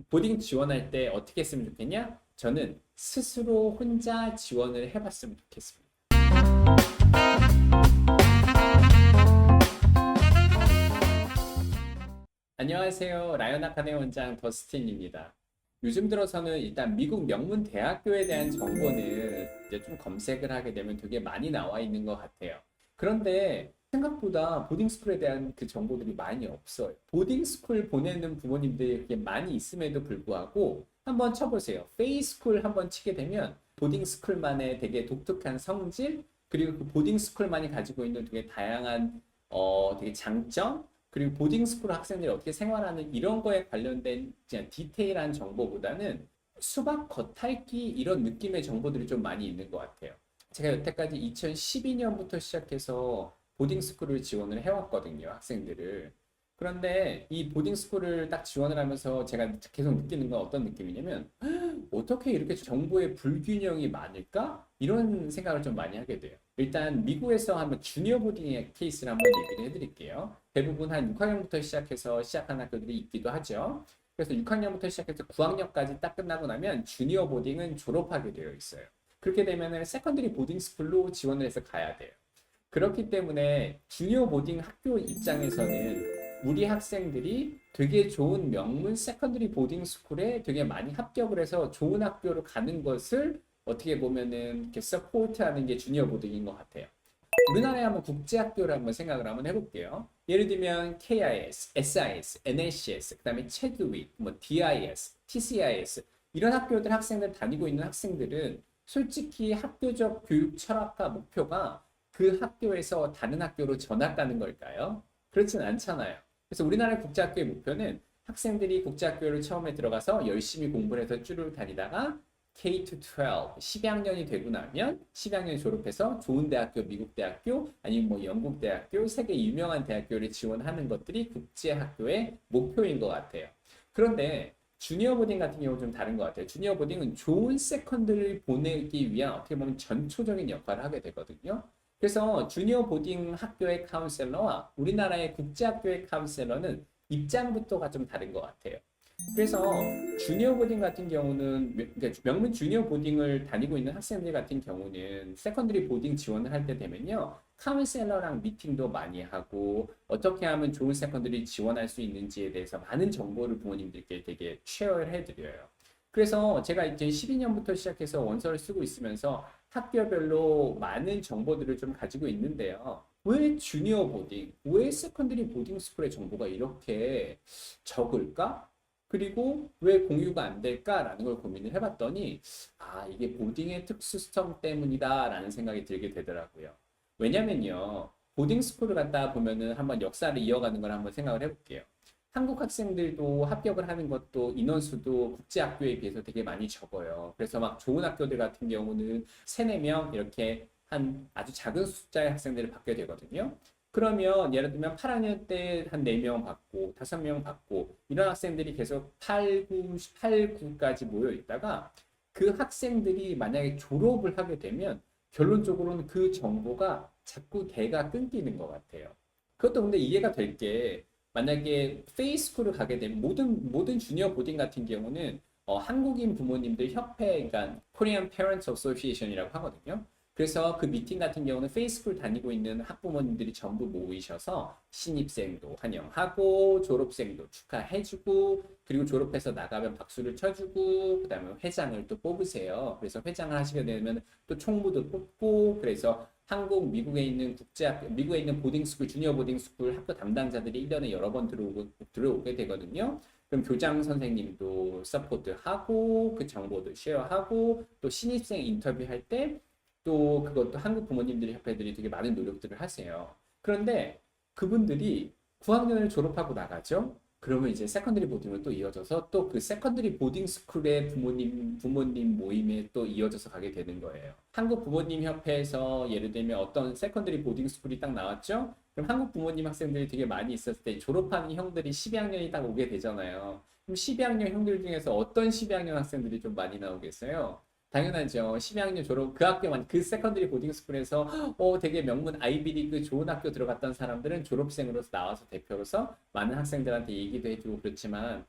보딩 지원할 때 어떻게 했으면 좋겠냐? 저는 스스로 혼자 지원을 해봤으면 좋겠습니다. 안녕하세요. 라이언 아카데미 원장 더스틴입니다. 요즘 들어서는 일단 미국 명문 대학교에 대한 정보는 이제 좀 검색을 하게 되면 되게 많이 나와 있는 것 같아요. 그런데 생각보다 보딩스쿨에 대한 그 정보들이 많이 없어요. 보딩스쿨 보내는 부모님들이 그렇게 많이 있음에도 불구하고 한번 쳐보세요. 페이스쿨 한번 치게 되면 보딩스쿨만의 되게 독특한 성질, 그리고 그 보딩스쿨만이 가지고 있는 되게 다양한 되게 장점, 그리고 보딩스쿨 학생들이 어떻게 생활하는 이런 거에 관련된 그냥 디테일한 정보보다는 수박 겉핥기 이런 느낌의 정보들이 좀 많이 있는 것 같아요. 제가 여태까지 2012년부터 시작해서 보딩스쿨을 지원을 해왔거든요, 학생들을. 그런데 이 보딩스쿨을 딱 지원을 하면서 제가 계속 느끼는 건 어떤 느낌이냐면, 어떻게 이렇게 정보의 불균형이 많을까? 이런 생각을 좀 많이 하게 돼요. 일단 미국에서 한번 주니어 보딩의 케이스를 한번 얘기를 해드릴게요. 대부분 한 6학년부터 시작해서 시작한 학교들이 있기도 하죠. 그래서 6학년부터 시작해서 9학년까지 딱 끝나고 나면 주니어 보딩은 졸업하게 되어 있어요. 그렇게 되면은 세컨드리 보딩 스쿨로 지원을 해서 가야 돼요. 그렇기 때문에 주니어 보딩 학교 입장에서는 우리 학생들이 되게 좋은 명문 세컨드리 보딩 스쿨에 되게 많이 합격을 해서 좋은 학교로 가는 것을 어떻게 보면은 이렇게 서포트하는 게 주니어 보딩인 것 같아요. 우리나라의 한번 국제학교를 한번 생각을 한번 해볼게요. 예를 들면 KIS, SIS, NACS, 그다음에 체드윅, 뭐 DIS, TCIS 이런 학교들 학생들 다니고 있는 학생들은 솔직히 학교적 교육 철학과 목표가 그 학교에서 다른 학교로 전학 가는 걸까요? 그렇진 않잖아요. 그래서 우리나라의 국제학교의 목표는 학생들이 국제학교를 처음에 들어가서 열심히 공부를 해서 쭈르륵 다니다가 K-12, 12학년이 되고 나면 12학년이 졸업해서 좋은 대학교, 미국 대학교, 아니면 뭐 영국 대학교, 세계 유명한 대학교를 지원하는 것들이 국제학교의 목표인 것 같아요. 그런데 주니어 보딩 같은 경우는 좀 다른 것 같아요. 주니어 보딩은 좋은 세컨드를 보내기 위한 어떻게 보면 전초적인 역할을 하게 되거든요. 그래서 주니어 보딩 학교의 카운셀러와 우리나라의 국제학교의 카운셀러는 입장부터가 좀 다른 것 같아요. 그래서 주니어 보딩 같은 경우는 그러니까 명문 주니어 보딩을 다니고 있는 학생들 같은 경우는 세컨드리 보딩 지원을 할 때 되면요. 카운셀러랑 미팅도 많이 하고 어떻게 하면 좋은 세컨드리 지원할 수 있는지에 대해서 많은 정보를 부모님들께 되게 쉐어를 해드려요. 그래서 제가 이제 12년부터 시작해서 원서를 쓰고 있으면서 학교별로 많은 정보들을 좀 가지고 있는데요. 왜 주니어 보딩, 왜 세컨드리 보딩 스쿨의 정보가 이렇게 적을까? 그리고 왜 공유가 안 될까라는 걸 고민을 해봤더니, 아, 이게 보딩의 특수성 때문이다라는 생각이 들게 되더라고요. 왜냐면요, 보딩 스쿨을 갔다 보면은 한번 역사를 이어가는 걸 한번 생각을 해볼게요. 한국 학생들도 합격을 하는 것도 인원수도 국제학교에 비해서 되게 많이 적어요. 그래서 막 좋은 학교들 같은 경우는 3, 4명 이렇게 한 아주 작은 숫자의 학생들을 받게 되거든요. 그러면 예를 들면 8학년 때 한 4명 받고 5명 받고 이런 학생들이 계속 8, 9, 8, 9까지 모여 있다가 그 학생들이 만약에 졸업을 하게 되면 결론적으로는 그 정보가 자꾸 대가 끊기는 것 같아요. 그것도 근데 이해가 될 게 만약에 페이스쿨을 가게 되면 모든 주니어 보딩 같은 경우는 한국인 부모님들 협회, 그러니까 Korean Parents Association이라고 하거든요. 그래서 그 미팅 같은 경우는 페이스쿨 다니고 있는 학부모님들이 전부 모이셔서 신입생도 환영하고 졸업생도 축하해주고 그리고 졸업해서 나가면 박수를 쳐주고 그다음에 회장을 또 뽑으세요. 그래서 회장을 하시게 되면 또 총무도 뽑고 그래서 한국, 미국에 있는 국제학교, 미국에 있는 보딩스쿨, 주니어 보딩스쿨 학교 담당자들이 1년에 여러 번 들어오게 되거든요. 그럼 교장 선생님도 서포트하고 그 정보도 쉐어하고 또 신입생 인터뷰할 때 또 그것도 한국 부모님들의 협회들이 되게 많은 노력들을 하세요. 그런데 그분들이 9학년을 졸업하고 나가죠. 그러면 이제 세컨드리 보딩으로 또 이어져서 또 그 세컨드리 보딩 스쿨의 부모님 모임에 또 이어져서 가게 되는 거예요. 한국 부모님 협회에서 예를 들면 어떤 세컨드리 보딩 스쿨이 딱 나왔죠? 그럼 한국 부모님 학생들이 되게 많이 있었을 때 졸업하는 형들이 12학년이 딱 오게 되잖아요. 그럼 12학년 형들 중에서 어떤 12학년 학생들이 좀 많이 나오겠어요? 당연하죠. 12학년 졸업 그 학교만 그 세컨드리 보딩 스쿨에서 되게 명문 아이비리그 좋은 학교 들어갔던 사람들은 졸업생으로서 나와서 대표로서 많은 학생들한테 얘기도 해주고 그렇지만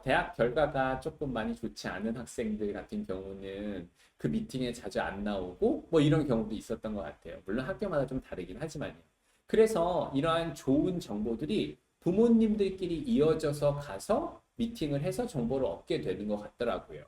대학 결과가 조금 많이 좋지 않은 학생들 같은 경우는 그 미팅에 자주 안 나오고 뭐 이런 경우도 있었던 것 같아요. 물론 학교마다 좀 다르긴 하지만요. 그래서 이러한 좋은 정보들이 부모님들끼리 이어져서 가서 미팅을 해서 정보를 얻게 되는 것 같더라고요.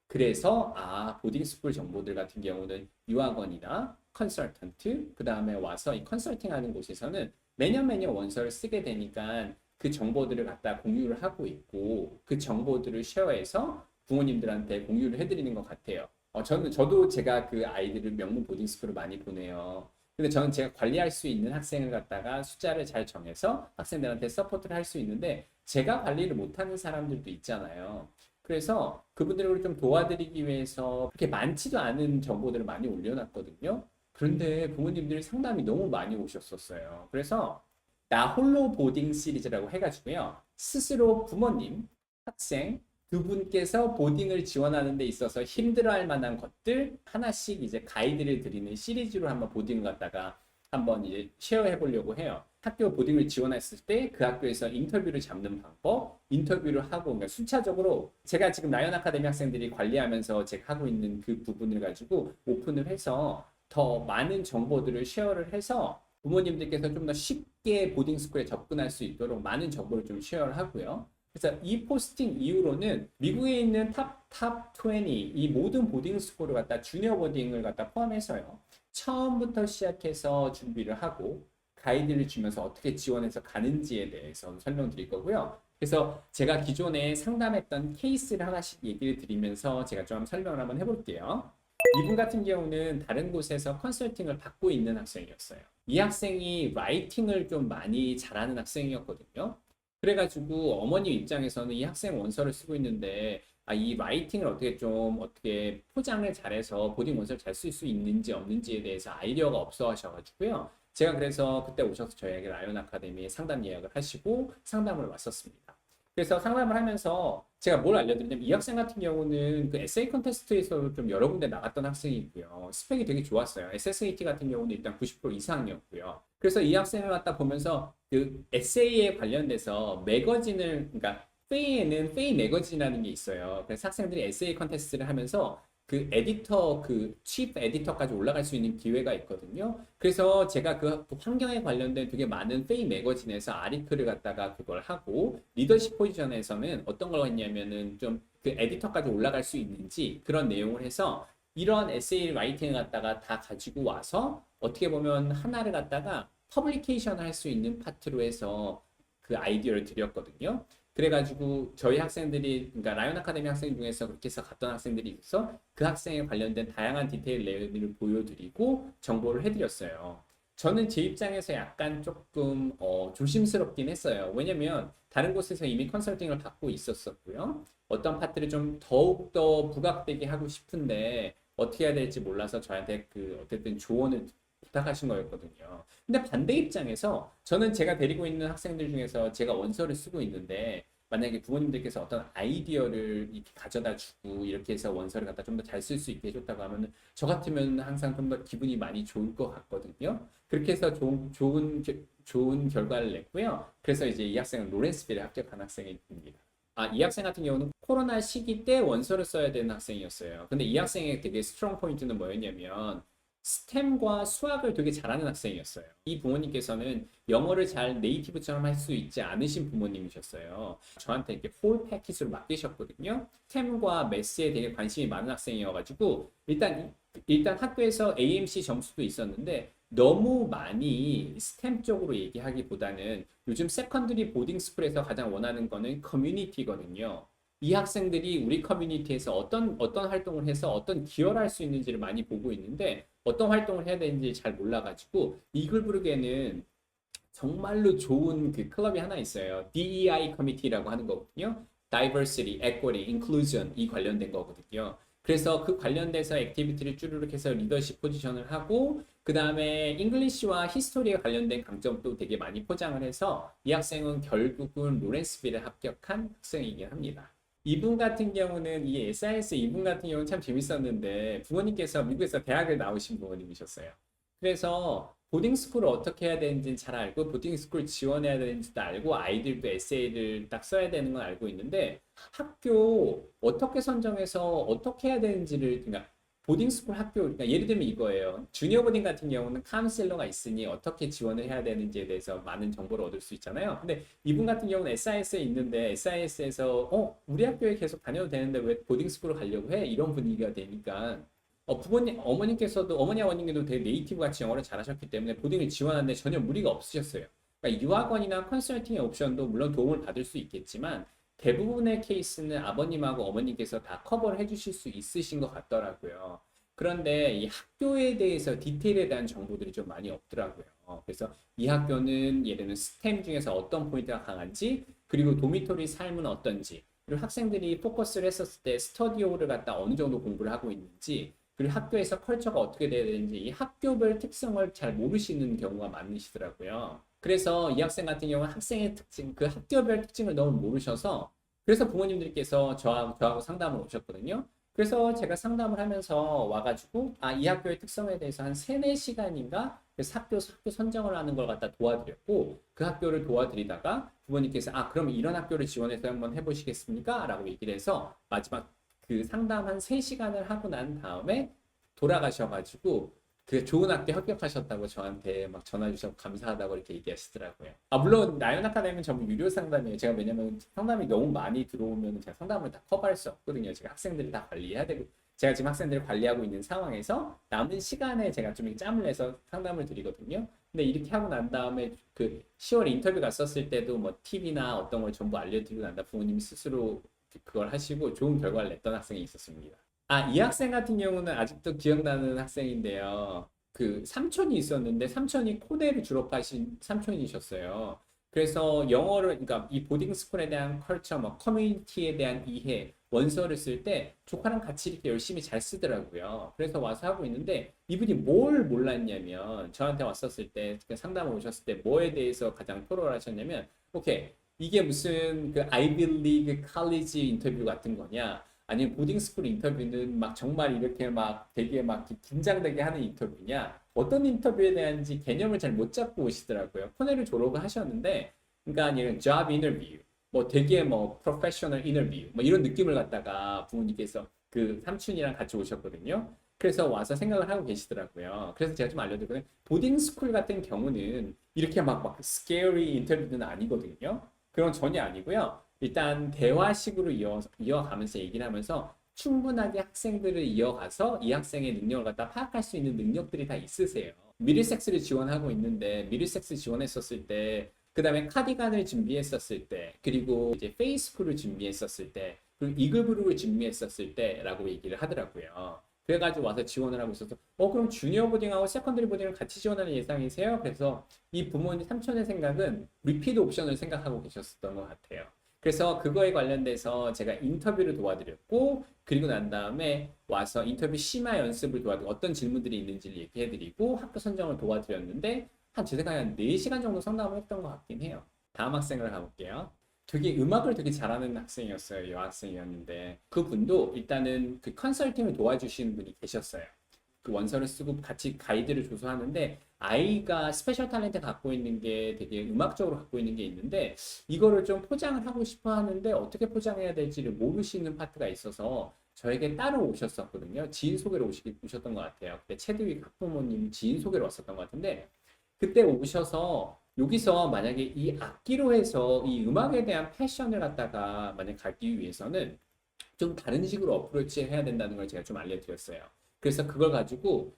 그래서 보딩스쿨 정보들 같은 경우는 유학원이나 컨설턴트, 그 다음에 와서 이 컨설팅 하는 곳에서는 매년 매년 원서를 쓰게 되니까 그 정보들을 갖다 공유를 하고 있고 그 정보들을 쉐어해서 부모님들한테 공유를 해드리는 것 같아요. 저도 제가 그 아이들을 명문 보딩스쿨을 많이 보내요. 근데 저는 제가 관리할 수 있는 학생을 갖다가 숫자를 잘 정해서 학생들한테 서포트를 할 수 있는데 제가 관리를 못하는 사람들도 있잖아요. 그래서 그분들을 좀 도와드리기 위해서 그렇게 많지도 않은 정보들을 많이 올려놨거든요. 그런데 부모님들이 상담이 너무 많이 오셨었어요. 그래서 나 홀로 보딩 시리즈라고 해가지고요. 스스로 부모님, 학생 두 분께서 보딩을 지원하는 데 있어서 힘들어할 만한 것들 하나씩 이제 가이드를 드리는 시리즈로 한번 보딩을 갖다가 한번 이제 쉐어해 보려고 해요. 학교 보딩을 지원했을 때 그 학교에서 인터뷰를 잡는 방법, 인터뷰를 하고 그러니까 순차적으로 제가 지금 라이언 아카데미 학생들이 관리하면서 제가 하고 있는 그 부분을 가지고 오픈을 해서 더 많은 정보들을 쉐어를 해서 부모님들께서 좀 더 쉽게 보딩 스쿨에 접근할 수 있도록 많은 정보를 좀 쉐어를 하고요. 그래서 이 포스팅 이후로는 미국에 있는 탑 20, 이 모든 보딩 스쿨을 갖다 주니어 보딩을 갖다 포함해서요. 처음부터 시작해서 준비를 하고 가이드를 주면서 어떻게 지원해서 가는지에 대해서 설명드릴 거고요. 그래서 제가 기존에 상담했던 케이스를 하나씩 얘기를 드리면서 제가 좀 설명을 한번 해볼게요. 이분 같은 경우는 다른 곳에서 컨설팅을 받고 있는 학생이었어요. 이 학생이 라이팅을 좀 많이 잘하는 학생이었거든요. 그래가지고 어머님 입장에서는 이 학생 원서를 쓰고 있는데 이 라이팅을 어떻게 포장을 잘해서 보딩 원서를 잘 쓸 수 있는지 없는지에 대해서 아이디어가 없어 하셔가지고요. 제가 그래서 그때 오셔서 저희에게 라이언 아카데미에 상담 예약을 하시고 상담을 왔었습니다. 그래서 상담을 하면서 제가 뭘 알려드리냐면 이 학생 같은 경우는 그 에세이 컨테스트에서 좀 여러 군데 나갔던 학생이고요. 스펙이 되게 좋았어요. SSAT 같은 경우는 일단 90% 이상이었고요. 그래서 이 학생을 갖다 보면서 그 에세이에 관련돼서 매거진을 그러니까 페이에는 페이 매거진이라는 게 있어요. 그래서 학생들이 에세이 컨테스트를 하면서 그 에디터, 그 칩 에디터까지 올라갈 수 있는 기회가 있거든요. 그래서 제가 그 환경에 관련된 되게 많은 페이 매거진에서 아리클을 갖다가 그걸 하고 리더십 포지션에서는 어떤 걸 했냐면은 좀 그 에디터까지 올라갈 수 있는지 그런 내용을 해서 이런 에세이 라이팅을 갖다가 다 가지고 와서 어떻게 보면 하나를 갖다가 퍼블리케이션을 할 수 있는 파트로 해서 그 아이디어를 드렸거든요. 그래가지고 저희 학생들이 그러니까 라이언 아카데미 학생 중에서 그렇게 해서 갔던 학생들이 있어 그 학생에 관련된 다양한 디테일 내용들을 보여드리고 정보를 해드렸어요. 저는 제 입장에서 약간 조금 조심스럽긴 했어요. 왜냐면 다른 곳에서 이미 컨설팅을 받고 있었었고요. 어떤 파트를 좀 더욱더 부각되게 하고 싶은데 어떻게 해야 될지 몰라서 저한테 그 어쨌든 조언을 부탁하신 거였거든요. 근데 반대 입장에서 저는 제가 데리고 있는 학생들 중에서 제가 원서를 쓰고 있는데 만약에 부모님들께서 어떤 아이디어를 이렇게 가져다 주고 이렇게 해서 원서를 갖다 좀 더 잘 쓸 수 있게 해줬다고 하면 저 같으면 항상 좀 더 기분이 많이 좋을 것 같거든요. 그렇게 해서 좋은 결과를 냈고요. 그래서 이제 이 학생은 로렌스빌에 합격한 학생입니다. 이 학생 같은 경우는 코로나 시기 때 원서를 써야 되는 학생이었어요. 근데 이 학생의 되게 스트롱 포인트는 뭐였냐면 스템과 수학을 되게 잘하는 학생이었어요. 이 부모님께서는 영어를 잘 네이티브처럼 할 수 있지 않으신 부모님이셨어요. 저한테 이렇게 홀 패키지로 맡기셨거든요. 스템과 매스에 되게 관심이 많은 학생이어가지고 일단 학교에서 AMC 점수도 있었는데 너무 많이 스템 쪽으로 얘기하기보다는 요즘 세컨드리 보딩 스쿨에서 가장 원하는 거는 커뮤니티거든요. 이 학생들이 우리 커뮤니티에서 어떤 활동을 해서 어떤 기여를 할 수 있는지를 많이 보고 있는데 어떤 활동을 해야 되는지 잘 몰라가지고 이글브룩에는 정말로 좋은 그 클럽이 하나 있어요. DEI 커미티라고 하는 거거든요. Diversity, Equity, Inclusion 이 관련된 거거든요. 그래서 그 관련돼서 액티비티를 쭈르륵 해서 리더십 포지션을 하고 그 다음에 잉글리시와 히스토리에 관련된 강점도 되게 많이 포장을 해서 이 학생은 결국은 로렌스빌에 합격한 학생이긴 합니다. 이분 같은 경우는 이 SIS 이분 같은 경우는 참 재밌었는데 부모님께서 미국에서 대학을 나오신 부모님이셨어요. 그래서 보딩스쿨을 어떻게 해야 되는지는 잘 알고 보딩스쿨 지원해야 되는지도 알고 아이들도 에세이를 딱 써야 되는 건 알고 있는데 학교 어떻게 선정해서 어떻게 해야 되는지를 그러니까 보딩스쿨 학교 그러니까 예를 들면 이거예요. 주니어 보딩 같은 경우는 카운셀러가 있으니 어떻게 지원을 해야 되는지에 대해서 많은 정보를 얻을 수 있잖아요. 근데 이분 같은 경우는 SIS에 있는데 SIS에서 우리 학교에 계속 다녀도 되는데 왜 보딩스쿨을 가려고 해? 이런 분위기가 되니까 부모님, 어머님께서도, 어머니, 아버님께도 되게 네이티브 같이 영어를 잘하셨기 때문에 보딩을 지원하는데 전혀 무리가 없으셨어요. 그러니까 유학원이나 컨설팅의 옵션도 물론 도움을 받을 수 있겠지만 대부분의 케이스는 아버님하고 어머님께서 다 커버를 해주실 수 있으신 것 같더라고요. 그런데 이 학교에 대해서 디테일에 대한 정보들이 좀 많이 없더라고요. 그래서 이 학교는 예를 들면 스템 중에서 어떤 포인트가 강한지, 그리고 도미토리 삶은 어떤지, 그리고 학생들이 포커스를 했었을 때 스터디오를 갖다 어느 정도 공부를 하고 있는지, 그리고 학교에서 컬처가 어떻게 돼야 되는지 이 학교별 특성을 잘 모르시는 경우가 많으시더라고요. 그래서 이 학생 같은 경우는 학생의 특징, 그 학교별 특징을 너무 모르셔서 그래서 부모님들께서 저하고 상담을 오셨거든요. 그래서 제가 상담을 하면서 와가지고 이 학교의 특성에 대해서 한 3, 4시간인가 그래서 학교 선정을 하는 걸 갖다 도와드렸고 그 학교를 도와드리다가 부모님께서 그럼 이런 학교를 지원해서 한번 해보시겠습니까? 라고 얘기를 해서 마지막 그 상담 한 3시간을 하고 난 다음에 돌아가셔가지고 그 좋은 학교 합격하셨다고 저한테 막 전화 주셔서 감사하다고 이렇게 얘기하시더라고요. 물론 나연 아카데미는 전부 유료 상담이에요. 제가 왜냐면 상담이 너무 많이 들어오면 제가 상담을 다 커버할 수 없거든요. 제가 학생들을 다 관리해야 되고 제가 지금 학생들을 관리하고 있는 상황에서 남은 시간에 제가 좀 짬을 내서 상담을 드리거든요. 근데 이렇게 하고 난 다음에 그 10월 인터뷰 갔었을 때도 뭐 팁이나 어떤 걸 전부 알려드리고 난 다음에 부모님이 스스로 그걸 하시고 좋은 결과를 냈던 학생이 있었습니다. 이 학생 같은 경우는 아직도 기억나는 학생인데요. 그 삼촌이 있었는데 삼촌이 코데를 졸업하신 삼촌이셨어요. 그래서 영어를 그러니까 이 보딩 스쿨에 대한 컬처, 뭐 커뮤니티에 대한 이해, 원서를 쓸 때 조카랑 같이 이렇게 열심히 잘 쓰더라고요. 그래서 와서 하고 있는데 이분이 뭘 몰랐냐면 저한테 왔었을 때 상담을 오셨을 때 뭐에 대해서 가장 토로를 하셨냐면 오케이 이게 무슨 그 아이비 리그 칼리지 인터뷰 같은 거냐? 아니면 보딩 스쿨 인터뷰는 막 정말 이렇게 막 되게 막 긴장되게 하는 인터뷰냐? 어떤 인터뷰에 대한지 개념을 잘 못 잡고 오시더라고요. 코넬을 졸업을 하셨는데, 그러니까 이런 job interview, 뭐 되게 뭐 professional interview, 뭐 이런 느낌을 갖다가 부모님께서 그 삼촌이랑 같이 오셨거든요. 그래서 와서 생각을 하고 계시더라고요. 그래서 제가 좀 알려드리거든요. 보딩 스쿨 같은 경우는 이렇게 막 scary 인터뷰는 아니거든요. 그건 전혀 아니고요. 일단 대화식으로 이어가면서 얘기를 하면서 충분하게 학생들을 이어가서 이 학생의 능력을 갖다 파악할 수 있는 능력들이 다 있으세요. 미르섹스를 지원하고 있는데 미르섹스 지원했었을 때 그다음에 카디건을 준비했었을 때 그리고 이제 페이스쿨을 준비했었을 때 그리고 이글브룩을 준비했었을 때라고 얘기를 하더라고요. 그래가지고 와서 지원을 하고 있어서 그럼 주니어 보딩하고 세컨더리 보딩을 같이 지원하는 예상이세요? 그래서 이 부모님 삼촌의 생각은 리피드 옵션을 생각하고 계셨었던 것 같아요. 그래서 그거에 관련돼서 제가 인터뷰를 도와드렸고 그리고 난 다음에 와서 인터뷰 심화 연습을 도와드리고 어떤 질문들이 있는지를 얘기해드리고 학교 선정을 도와드렸는데 제 생각에 한 4시간 정도 상담을 했던 것 같긴 해요. 다음 학생을 가볼게요. 되게 음악을 되게 잘하는 학생이었어요. 여학생이었는데 그분도 일단은 그 컨설팅을 도와주시는 분이 계셨어요. 그 원서를 쓰고 같이 가이드를 조서하는데 아이가 스페셜 탤런트 갖고 있는 게 되게 음악적으로 갖고 있는 게 있는데 이거를 좀 포장을 하고 싶어 하는데 어떻게 포장해야 될지를 모르시는 파트가 있어서 저에게 따로 오셨었거든요. 지인 소개로 오셨던 것 같아요. 그때 체드윅 학부모님 지인 소개로 왔었던 것 같은데 그때 오셔서 여기서 만약에 이 악기로 해서 이 음악에 대한 패션을 갖다가 만약 가기 위해서는 좀 다른 식으로 어프로치 해야 된다는 걸 제가 좀 알려드렸어요. 그래서 그걸 가지고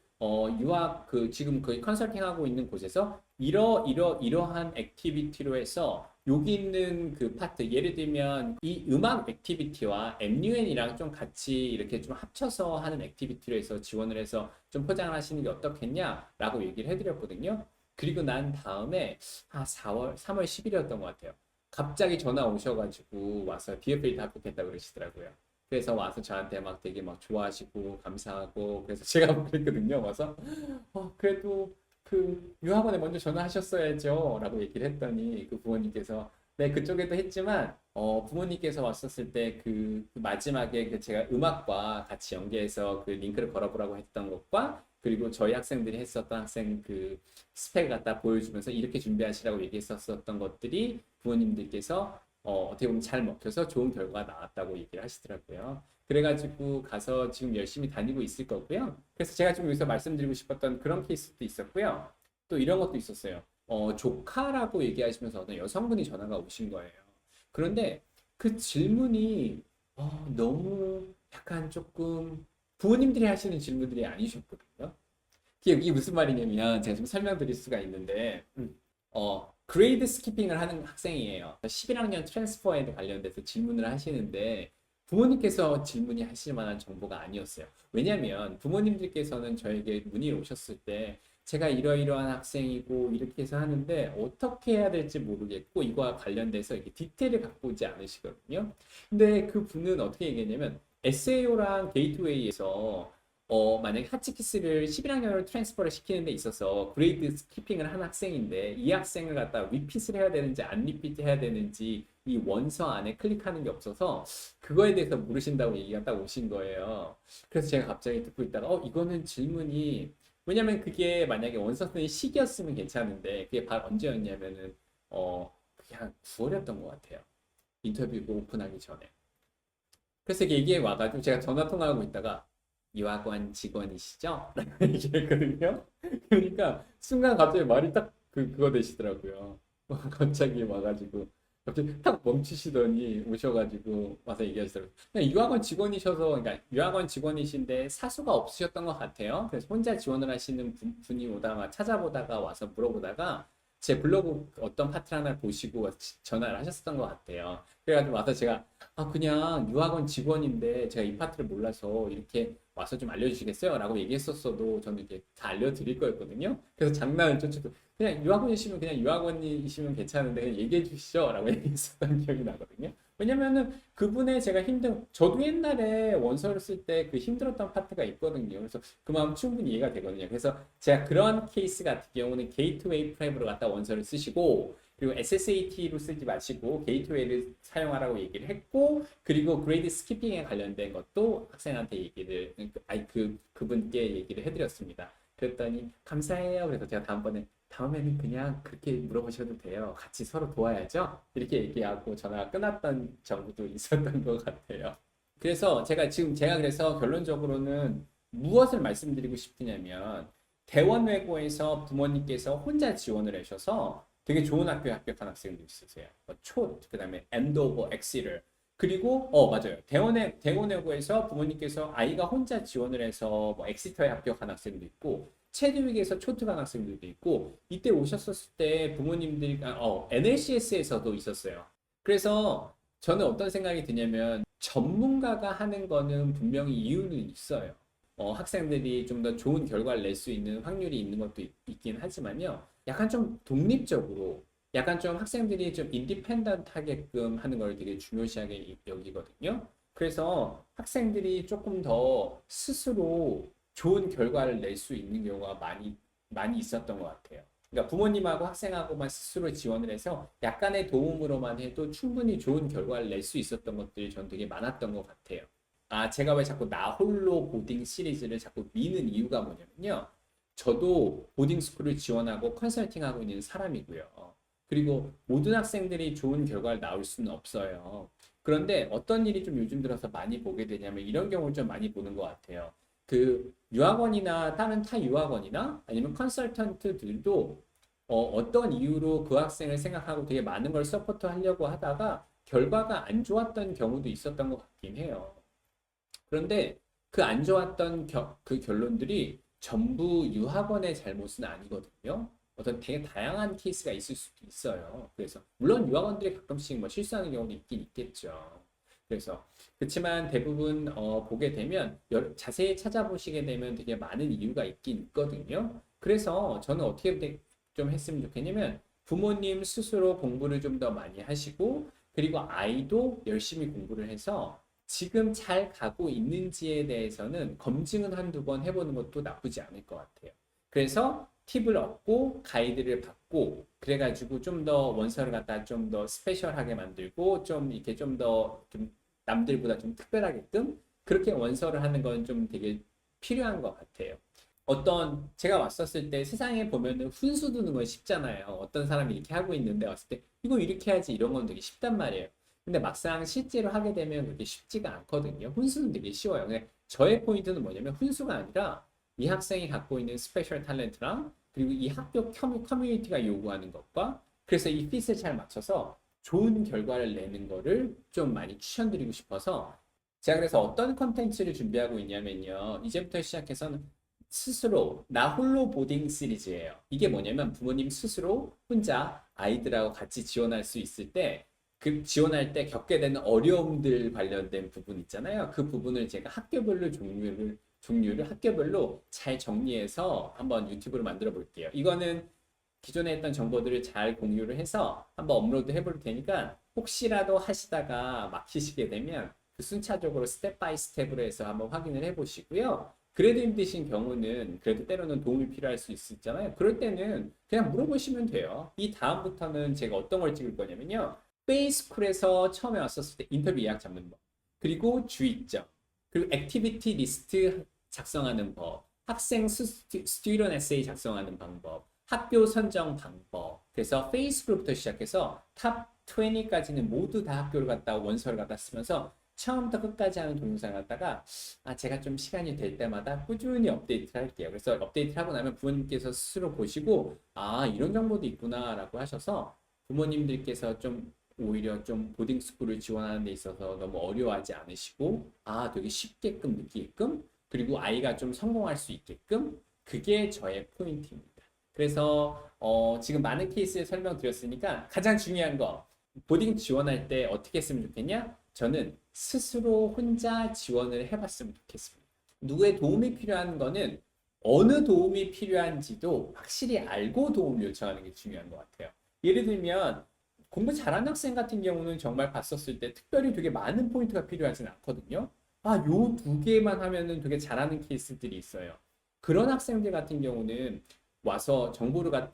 유학 그 지금 그 컨설팅 하고 있는 곳에서 이러한 액티비티로 해서 여기 있는 그 파트 예를 들면 이 음악 액티비티와 MUN이랑 좀 같이 이렇게 좀 합쳐서 하는 액티비티로 해서 지원을 해서 좀 포장을 하시는 게 어떻겠냐라고 얘기를 해드렸거든요. 그리고 난 다음에 3월 10일이었던 것 같아요. 갑자기 전화 오셔가지고 와서 DFA 다 합격했다고 그러시더라고요. 그래서 와서 저한테 막 되게 막 좋아하시고 감사하고 그래서 제가 그랬거든요. 와서 그래도 그 유학원에 먼저 전화하셨어야죠 라고 얘기를 했더니 그 부모님께서 네 그쪽에도 했지만 부모님께서 왔었을 때 그 마지막에 그 제가 음악과 같이 연계해서 그 링크를 걸어보라고 했던 것과 그리고 저희 학생들이 했었던 학생 그 스펙을 갖다 보여주면서 이렇게 준비하시라고 얘기했었던 것들이 부모님들께서 어떻게 보면 잘 먹혀서 좋은 결과가 나왔다고 얘기를 하시더라고요. 그래가지고 가서 지금 열심히 다니고 있을 거고요. 그래서 제가 좀 여기서 말씀드리고 싶었던 그런 케이스도 있었고요. 또 이런 것도 있었어요. 조카라고 얘기하시면서 어떤 여성분이 전화가 오신 거예요. 그런데 그 질문이 너무 약간 조금 부모님들이 하시는 질문들이 아니셨거든요. 이게 무슨 말이냐면 제가 좀 설명드릴 수가 있는데 그레이드 스키핑을 하는 학생이에요. 11학년 트랜스퍼에 관련돼서 질문을 하시는데 부모님께서 질문이 하실 만한 정보가 아니었어요. 왜냐하면 부모님들께서는 저에게 문의 오셨을 때 제가 이러이러한 학생이고 이렇게 해서 하는데 어떻게 해야 될지 모르겠고 이거와 관련돼서 이렇게 디테일을 갖고 오지 않으시거든요. 근데 그 분은 어떻게 얘기했냐면 SAO랑 게이트웨이에서 만약에 하치키스를 11학년으로 트랜스퍼를 시키는 데 있어서 그레이드 스키핑을 한 학생인데 이 학생을 갖다 리핏을 해야 되는지 안 리핏 해야 되는지 이 원서 안에 클릭하는 게 없어서 그거에 대해서 물으신다고 얘기가 딱 오신 거예요. 그래서 제가 갑자기 듣고 있다가 이거는 질문이 왜냐면 그게 만약에 원서 쓰는 시기였으면 괜찮은데 그게 바로 언제였냐면은 그게 한 9월이었던 것 같아요. 인터뷰가 오픈하기 전에. 그래서 이게 얘기해 와가지고 제가 전화 통화하고 있다가 유학원 직원이시죠? 얘기했거든요. 그러니까 순간 갑자기 말이 딱 그거 되시더라고요. 갑자기 와가지고 갑자기 탁 멈추시더니 오셔가지고 와서 얘기하시더라고요. 그냥 유학원 직원이셔서 그러니까 유학원 직원이신데 사수가 없으셨던 것 같아요. 그래서 혼자 지원을 하시는 분이 오다가 찾아보다가 와서 물어보다가 제 블로그 어떤 파트 하나 보시고 전화를 하셨었던 것 같아요. 그래가지고 와서 제가 그냥 유학원 직원인데 제가 이 파트를 몰라서 이렇게 와서 좀 알려주시겠어요? 라고 얘기했었어도 저는 이렇게 다 알려드릴 거였거든요. 그래서 장난을 쫓지도 그냥 유학원이시면 그냥 유학원이시면 괜찮은데 그냥 얘기해 주시죠? 라고 얘기했었던 기억이 나거든요. 왜냐면은 그분의 제가 저도 옛날에 원서를 쓸 때 그 힘들었던 파트가 있거든요. 그래서 그 마음 충분히 이해가 되거든요. 그래서 제가 그런 케이스 같은 경우는 게이트웨이 프랩으로 갖다 원서를 쓰시고 그리고 SSAT로 쓰지 마시고 게이트웨이를 사용하라고 얘기를 했고 그리고 그레이드 스키핑에 관련된 것도 학생한테 얘기를 그분께 얘기를 해드렸습니다. 그랬더니 감사해요. 그래서 제가 다음에는 그냥 그렇게 물어보셔도 돼요. 같이 서로 도와야죠. 이렇게 얘기하고 전화가 끊었던 경우도 있었던 것 같아요. 그래서 제가 그래서 결론적으로는 무엇을 말씀드리고 싶으냐면 대원외고에서 부모님께서 혼자 지원을 하셔서 되게 좋은 학교에 합격한 학생도 있으세요. 그다음에 엔도버, 엑시를 그리고 맞아요. 대원외고에서 부모님께서 아이가 혼자 지원을 해서 뭐 엑시터에 합격한 학생도 있고 체드윅에서 초트 간 학생들도 있고 이때 오셨었을 때 부모님들이 NLCS에서도 있었어요. 그래서 저는 어떤 생각이 드냐면 전문가가 하는 거는 분명히 이유는 있어요. 학생들이 좀 더 좋은 결과를 낼 수 있는 확률이 있는 것도 있긴 하지만요. 약간 좀 독립적으로, 약간 좀 학생들이 좀 인디펜던트하게끔 하는 걸 되게 중요시하게 여기거든요. 그래서 학생들이 조금 더 스스로 좋은 결과를 낼 수 있는 경우가 많이 있었던 것 같아요. 그러니까 부모님하고 학생하고만 스스로 지원을 해서 약간의 도움으로만 해도 충분히 좋은 결과를 낼 수 있었던 것들이 전 되게 많았던 것 같아요. 제가 왜 자꾸 나 홀로 보딩 시리즈를 자꾸 미는 이유가 뭐냐면요. 저도 보딩 스쿨을 지원하고 컨설팅하고 있는 사람이고요. 그리고 모든 학생들이 좋은 결과를 나올 수는 없어요. 그런데 어떤 일이 좀 요즘 들어서 많이 보게 되냐면 이런 경우를 좀 많이 보는 것 같아요. 그 유학원이나 다른 타 유학원이나 아니면 컨설턴트들도 어떤 이유로 그 학생을 생각하고 되게 많은 걸 서포트 하려고 하다가 결과가 안 좋았던 경우도 있었던 것 같긴 해요. 그런데 그 안 좋았던 그 결론들이 전부 유학원의 잘못은 아니거든요. 어떤 되게 다양한 케이스가 있을 수도 있어요. 그래서 물론 유학원들이 가끔씩 뭐 실수하는 경우도 있긴 있겠죠. 그래서 그렇지만 대부분 보게 되면 자세히 찾아보시게 되면 되게 많은 이유가 있긴 있거든요. 그래서 저는 어떻게 좀 했으면 좋겠냐면 부모님 스스로 공부를 좀 더 많이 하시고 그리고 아이도 열심히 공부를 해서 지금 잘 가고 있는지에 대해서는 검증은 한두 번 해보는 것도 나쁘지 않을 것 같아요. 그래서 팁을 얻고 가이드를 받고 그래가지고 좀 더 원서를 갖다 좀 더 스페셜하게 만들고 좀 이렇게 좀 더 좀 남들보다 좀 특별하게끔 그렇게 원서를 하는 건 좀 되게 필요한 것 같아요. 제가 왔었을 때 세상에 보면은 훈수 두는 건 쉽잖아요. 어떤 사람이 이렇게 하고 있는데 왔을 때 이거 이렇게 해야지 이런 건 되게 쉽단 말이에요. 근데 막상 실제로 하게 되면 그렇게 쉽지가 않거든요. 훈수는 되게 쉬워요. 근데 저의 포인트는 뭐냐면 훈수가 아니라 이 학생이 갖고 있는 스페셜 탤런트랑 그리고 이 학교 커뮤니티가 요구하는 것과 그래서 이 핏을 잘 맞춰서 좋은 결과를 내는 거를 좀 많이 추천드리고 싶어서 제가 그래서 어떤 컨텐츠를 준비하고 있냐면요. 이제부터 시작해서는 스스로 나 홀로 보딩 시리즈예요. 이게 뭐냐면 부모님 스스로 혼자 아이들하고 같이 지원할 수 있을 때 그 지원할 때 겪게 되는 어려움들 관련된 부분 있잖아요. 그 부분을 제가 학교별로 종류를 학교별로 잘 정리해서 한번 유튜브로 만들어 볼게요. 이거는 기존에 했던 정보들을 잘 공유를 해서 한번 업로드 해볼 테니까 혹시라도 하시다가 막히시게 되면 그 순차적으로 스텝 바이 스텝으로 해서 한번 확인을 해 보시고요. 그래도 힘드신 경우는 그래도 때로는 도움이 필요할 수 있잖아요. 그럴 때는 그냥 물어보시면 돼요. 이 다음부터는 제가 어떤 걸 찍을 거냐면요. 페이스쿨에서 처음에 왔었을 때 인터뷰 예약 잡는 법, 그리고 주의점, 그리고 액티비티 리스트 작성하는 법, 학생 스튜던 에세이 작성하는 방법, 학교 선정 방법. 그래서 페이스북부터 시작해서 탑 20까지는 모두 다 학교를 갔다 원서를 갖다 쓰면서 처음부터 끝까지 하는 동영상을 갖다가 제가 좀 시간이 될 때마다 꾸준히 업데이트를 할게요. 그래서 업데이트를 하고 나면 부모님께서 스스로 보시고 이런 정보도 있구나라고 하셔서 부모님들께서 좀 오히려 좀 보딩스쿨을 지원하는 데 있어서 너무 어려워하지 않으시고 되게 쉽게끔 느끼게끔 그리고 아이가 좀 성공할 수 있게끔 그게 저의 포인트입니다. 그래서 지금 많은 케이스를 설명드렸으니까 가장 중요한 거 보딩 지원할 때 어떻게 했으면 좋겠냐? 저는 스스로 혼자 지원을 해봤으면 좋겠습니다. 누구의 도움이 필요한 거는 어느 도움이 필요한지도 확실히 알고 도움을 요청하는 게 중요한 것 같아요. 예를 들면 공부 잘하는 학생 같은 경우는 정말 봤었을 때 특별히 되게 많은 포인트가 필요하진 않거든요. 요 두 개만 하면은 되게 잘하는 케이스들이 있어요. 그런 학생들 같은 경우는 와서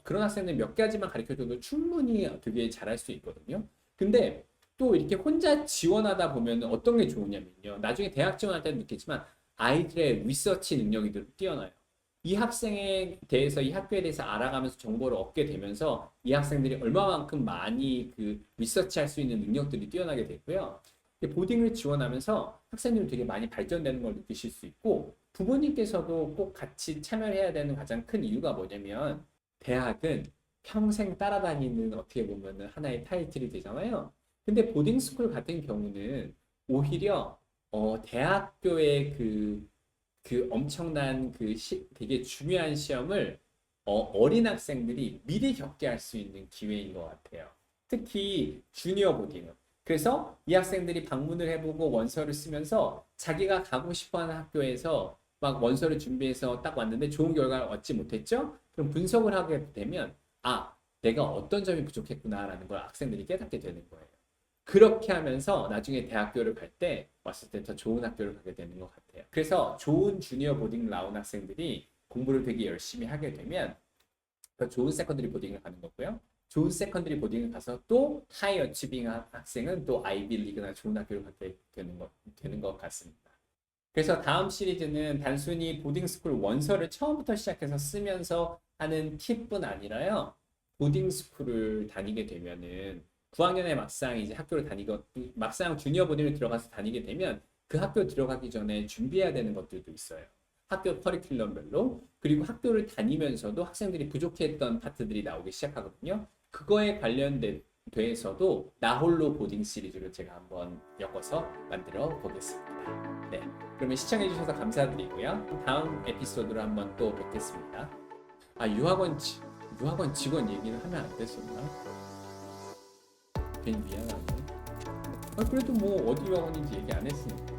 그런 학생들 몇 가지만 가르쳐줘도 충분히 되게 잘할 수 있거든요. 근데 또 이렇게 혼자 지원하다 보면 어떤 게 좋으냐면요. 나중에 대학 지원할 때도 느끼지만 아이들의 리서치 능력이 뛰어나요. 이 학생에 대해서 이 학교에 대해서 알아가면서 정보를 얻게 되면서 이 학생들이 얼마만큼 많이 그 리서치할 수 있는 능력들이 뛰어나게 되고요. 보딩을 지원하면서 학생들이 되게 많이 발전되는 걸 느끼실 수 있고 부모님께서도 꼭 같이 참여해야 되는 가장 큰 이유가 뭐냐면 대학은 평생 따라다니는 어떻게 보면 하나의 타이틀이 되잖아요. 근데 보딩스쿨 같은 경우는 오히려 대학교의 그 엄청난 되게 중요한 시험을 어린 학생들이 미리 겪게 할 수 있는 기회인 것 같아요. 특히 주니어 보딩은. 그래서 이 학생들이 방문을 해보고 원서를 쓰면서 자기가 가고 싶어하는 학교에서 막 원서를 준비해서 딱 왔는데 좋은 결과를 얻지 못했죠? 그럼 분석을 하게 되면 내가 어떤 점이 부족했구나라는 걸 학생들이 깨닫게 되는 거예요. 그렇게 하면서 나중에 대학교를 갈 때 왔을 때 더 좋은 학교를 가게 되는 것 같아요. 그래서 좋은 주니어 보딩 나온 학생들이 공부를 되게 열심히 하게 되면 더 좋은 세컨드리 보딩을 가는 거고요. 좋은 세컨드리 보딩을 가서 또 하이 어치빙 학생은 또 아이비 리그나 좋은 학교를 가게 되는 것 같습니다. 그래서 다음 시리즈는 단순히 보딩스쿨 원서를 처음부터 시작해서 쓰면서 하는 팁뿐 아니라요. 보딩스쿨을 다니게 되면은 9학년에 막상 이제 학교를 막상 주니어 보딩을 들어가서 다니게 되면 그 학교 들어가기 전에 준비해야 되는 것들도 있어요. 학교 커리큘럼별로. 그리고 학교를 다니면서도 학생들이 부족했던 파트들이 나오기 시작하거든요. 그거에 관련돼서도 나홀로 보딩 시리즈를 제가 한번 엮어서 만들어 보겠습니다. 네, 그러면 시청해주셔서 감사드리고요. 다음 에피소드로 한번 또 뵙겠습니다. 유학원 직원 얘기를 하면 안 됐었나? 괜히 미안하네. 그래도 뭐 어디 유학원인지 얘기 안 했으니까.